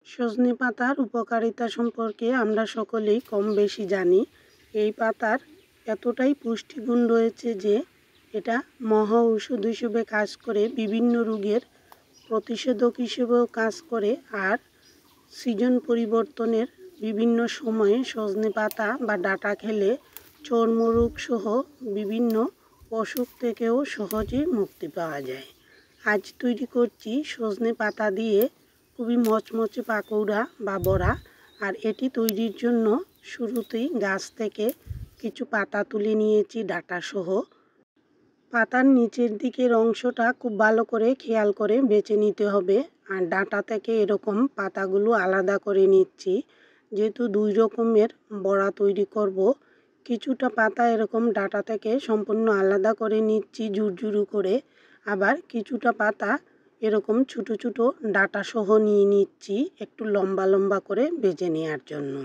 সজনে পাতার উপকারিতা সম্পর্কে আমরা সকলেই কম বেশি জানি। এই পাতার এতটাই পুষ্টিগুণ রয়েছে যে এটা মহা ঔষধ হিসেবে কাজ করে, বিভিন্ন রোগের প্রতিষেধক হিসেবেও কাজ করে। আর সিজন পরিবর্তনের বিভিন্ন সময়ে সজনে পাতা বা ডাঁটা খেলে চর্মরোগ সহ বিভিন্ন অসুখ থেকেও সহজে মুক্তি পাওয়া যায়। আজ তৈরি করছি সজনে পাতা দিয়ে খুবই মচমচে পাকৌড়া বা বড়া। আর এটি তৈরির জন্য শুরুতেই গাছ থেকে কিছু পাতা তুলে নিয়েছি ডাঁটা সহ। পাতার নিচের দিকের অংশটা খুব ভালো করে খেয়াল করে বেছে নিতে হবে। আর ডাঁটা থেকে এরকম পাতাগুলো আলাদা করে নিচ্ছি, যেহেতু দুই রকমের বড়া তৈরি করব। কিছুটা পাতা এরকম ডাঁটা থেকে সম্পূর্ণ আলাদা করে নিচ্ছি ঝুরঝুরু করে, আবার কিছুটা পাতা এরকম ছোটো ছোটো ডাঁটা সহ নিয়ে নিচ্ছি একটু লম্বা লম্বা করে ভেজে নেওয়ার জন্য।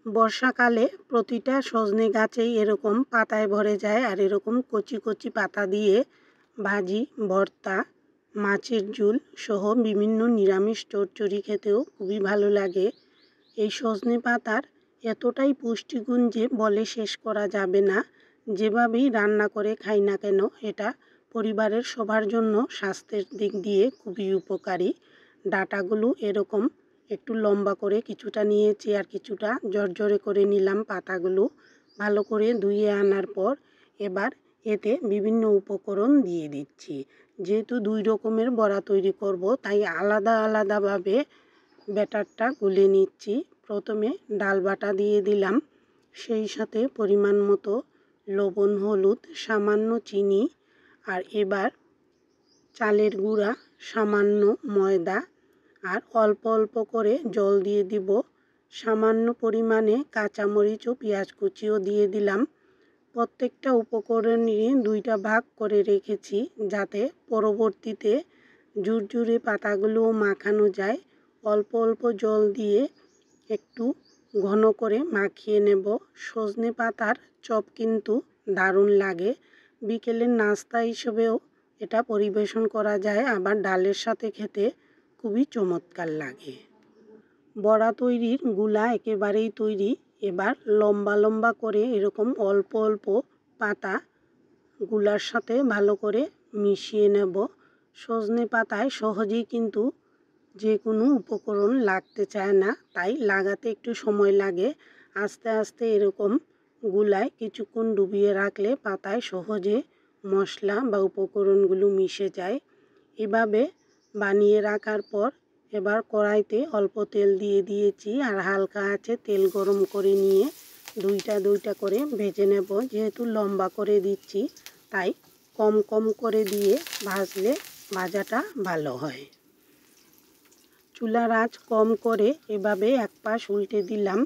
বর্ষাকালে প্রতিটা সজনে গাছেই এরকম পাতায় ভরে যায়। আর এরকম কচি কচি পাতা দিয়ে ভাজি, ভর্তা, মাছের ঝোল সহ বিভিন্ন নিরামিষ চচ্চড়ি খেতেও খুবই ভালো লাগে। এই সজনে পাতার এতটাই পুষ্টিগুণ যে বলে শেষ করা যাবে না। যেভাবেই রান্না করে খাই না কেন, এটা পরিবারের সবার জন্য স্বাস্থ্যের দিক দিয়ে খুবই উপকারী। ডাঁটাগুলো এরকম একটু লম্বা করে কিছুটা নিয়েছি, আর কিছুটা জর্জরে করে নিলাম। পাতাগুলো ভালো করে ধুয়ে আনার পর এবার এতে বিভিন্ন উপকরণ দিয়ে দিচ্ছি। যেহেতু দুই রকমের বড়া তৈরি করব, তাই আলাদা আলাদাভাবে ব্যাটারটা গুলে নিচ্ছি। প্রথমে ডাল বাটা দিয়ে দিলাম, সেই সাথে পরিমাণ মতো লবণ, হলুদ, সামান্য চিনি। আর এবার চালের গুঁড়া, সামান্য ময়দা আর অল্প অল্প করে জল দিয়ে দিব। সামান্য পরিমাণে কাঁচামরিচ ও পেঁয়াজ কুচিও দিয়ে দিলাম। প্রত্যেকটা উপকরণই দুইটা ভাগ করে রেখেছি, যাতে পরবর্তীতে ঝুরঝুরে পাতাগুলোও মাখানো যায়। অল্প অল্প জল দিয়ে একটু ঘন করে মাখিয়ে নেব। সজনে পাতার চপ কিন্তু দারুণ লাগে, বিকেলের নাস্তা হিসেবেও এটা পরিবেশন করা যায়, আবার ডালের সাথে খেতে খুবই চমৎকার লাগে। বড়া তৈরির গুলা একেবারেই তৈরি। এবার লম্বা লম্বা করে এরকম অল্প অল্প পাতা গুলার সাথে ভালো করে মিশিয়ে নেব। সজনে পাতায় সহজেই কিন্তু যে কোনো উপকরণ লাগতে চায় না, তাই লাগাতে একটু সময় লাগে। আস্তে আস্তে এরকম গুলায় কিছুক্ষণ ডুবিয়ে রাখলে পাতায় সহজে মশলা বা উপকরণগুলো মিশে যায়। এভাবে বানিয়ে রাখার পর এবার কড়াইতে অল্প তেল দিয়ে দিয়েছি, আর হালকা আঁচে তেল গরম করে নিয়ে দুইটা দুইটা করে ভেজে নেব। যেহেতু লম্বা করে দিচ্ছি, তাই কম কম করে দিয়ে ভাজলে ভাজাটা ভালো হয়। চুলার আঁচ কম করে এভাবে এক পাশ উল্টে দিলাম,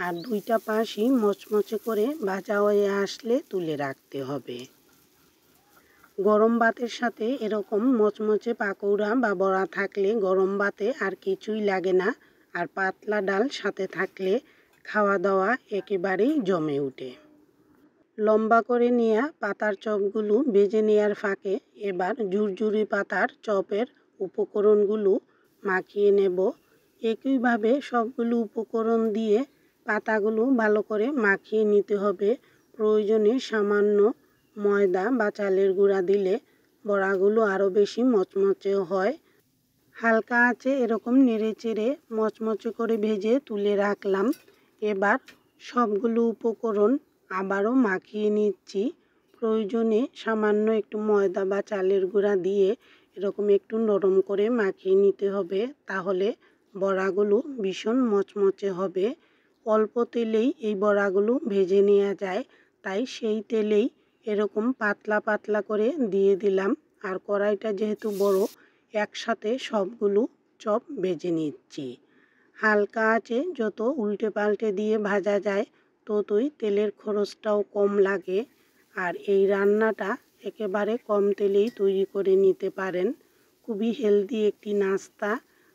আর দুইটা পাশই মচমচে করে ভাজা হয়ে আসলে তুলে রাখতে হবে। গরম ভাতের সাথে এরকম মচমচে পাকৌড়া বা বড়া থাকলে গরম ভাতে আর কিছুই লাগে না। আর পাতলা ডাল সাথে থাকলে খাওয়া দাওয়া একেবারেই জমে ওঠে। লম্বা করে নেওয়া পাতার চপগুলো ভেজে নেওয়ার ফাঁকে এবার ঝুরঝুরি পাতার চপের উপকরণগুলো মাখিয়ে নেব। একইভাবে সবগুলো উপকরণ দিয়ে পাতাগুলো ভালো করে মাখিয়ে নিতে হবে। প্রয়োজনে সামান্য ময়দা বা চালের গুঁড়া দিলে বড়াগুলো আরও বেশি মচমচে হয়। হালকা আঁচে এরকম নেড়ে চেড়ে মচমচে করে ভেজে তুলে রাখলাম। এবার সবগুলো উপকরণ আবারও মাখিয়ে নিচ্ছি। প্রয়োজনে সামান্য একটু ময়দা বা চালের গুঁড়া দিয়ে এরকম একটু নরম করে মাখিয়ে নিতে হবে, তাহলে বড়াগুলো ভীষণ মচমচে হবে। অল্প তেলেই এই বড়াগুলো ভেজে নেওয়া যায়, তাই সেই তেলেই এরকম পাতলা পাতলা করে দিয়ে দিলাম। আর কড়াইটা যেহেতু বড়, একসাথে সবগুলো চপ ভেজে নিচ্ছি। হালকা আঁচে যত উল্টে পাল্টে দিয়ে ভাজা যায়, ততই তেলের খরচটাও কম লাগে। আর এই রান্নাটা একেবারে কম তেলেই তৈরি করে নিতে পারেন। খুবই হেলদি একটি নাস্তা,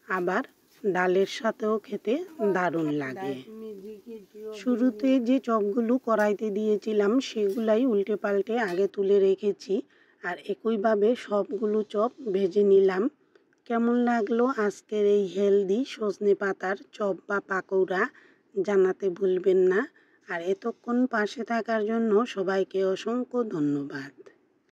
আবার ডালের সাথেও খেতে দারুণ লাগে। শুরুতে যে চপগুলো কড়াইতে দিয়েছিলাম সেগুলাই উল্টে পাল্টে আগে তুলে রেখেছি, আর একইভাবে সবগুলো চপ ভেজে নিলাম। কেমন লাগলো আজকের এই হেলদি সজনে পাতার চপ বা পাকোড়া জানাতে ভুলবেন না। আর এতক্ষণ পাশে থাকার জন্য সবাইকে অসংখ্য ধন্যবাদ।